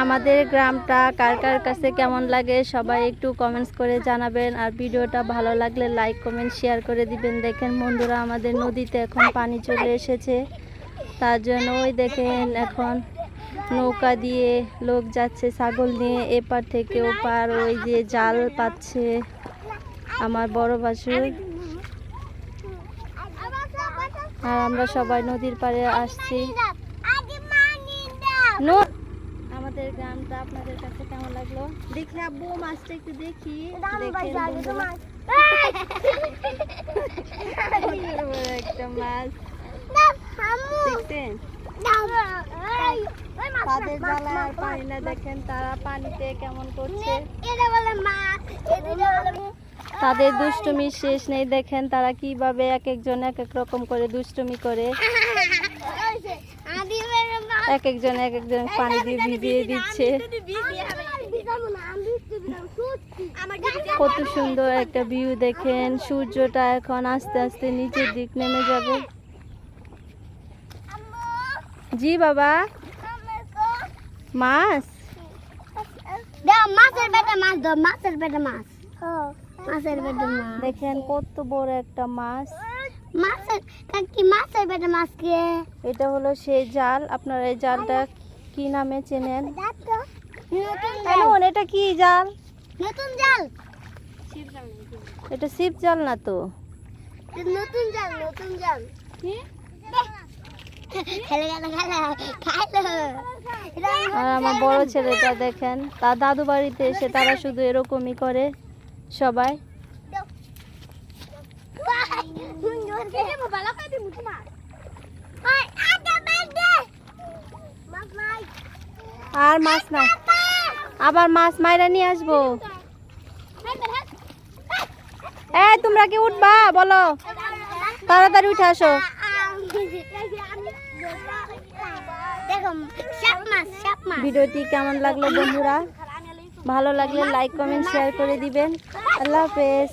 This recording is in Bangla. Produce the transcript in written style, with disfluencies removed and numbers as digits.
আমাদের গ্রামটা কার কার কাছে কেমন লাগে সবাই একটু কমেন্টস করে জানাবেন। আর ভিডিওটা ভালো লাগলে লাইক কমেন্ট শেয়ার করে দিবেন। দেখেন বন্ধুরা, আমাদের নদীতে এখন পানি চলে এসেছে, তার জন্য ওই দেখেন এখন নৌকা দিয়ে লোক যাচ্ছে ছাগল নিয়ে এপার থেকে ওপার। ওই যে জাল পাচ্ছে আমার বড় ভাসুর, আর আমরা সবাই নদীর পাড়ে আসছি। আমাদের গ্রামটা আপনাদের কাছে কেমন লাগলো? দেখলে আব্বু মাছটা একটু দেখি। একটা মাছ দেখছেন, তাদের জ্বালায় আর পানি না, দেখেন তারা পানিতে কেমন করছে। তাদের দুষ্টুমির শেষ নেই, দেখেন তারা কিভাবে এক একজন এক এক রকম করে দুষ্টুমি করে। এক একজন পানি দিয়ে ভিজিয়ে দিচ্ছে। কত সুন্দর একটা ভিউ দেখেন। সূর্যটা এখন আস্তে আস্তে নিচের দিক নেমে যাবে। জি বাবা, মাছ দেখেন কত বড় একটা মাছ। এটা হলো সেই জাল। আপনারা এই জালটা কি নামে চেনেন? এটা কি জাল? নতুন জাল। এটা ছিপ জাল না তো, নতুন জাল। নতুন জাল আর আমার বড় ছেলেটা দেখেন, তার দাদু বাড়িতে এসে তারা শুধু এরকমই করে সবাই। আর মাছ না, আবার মাছ মাইরা নিয়ে আসবো। তোমরা কি উঠবা? বলো, তাড়াতাড়ি উঠে আসো। ভিডিওটি কেমন লাগলো বন্ধুরা? ভালো লাগলে লাইক কমেন্ট শেয়ার করে দিবেন। আল্লাহ হাফেজ।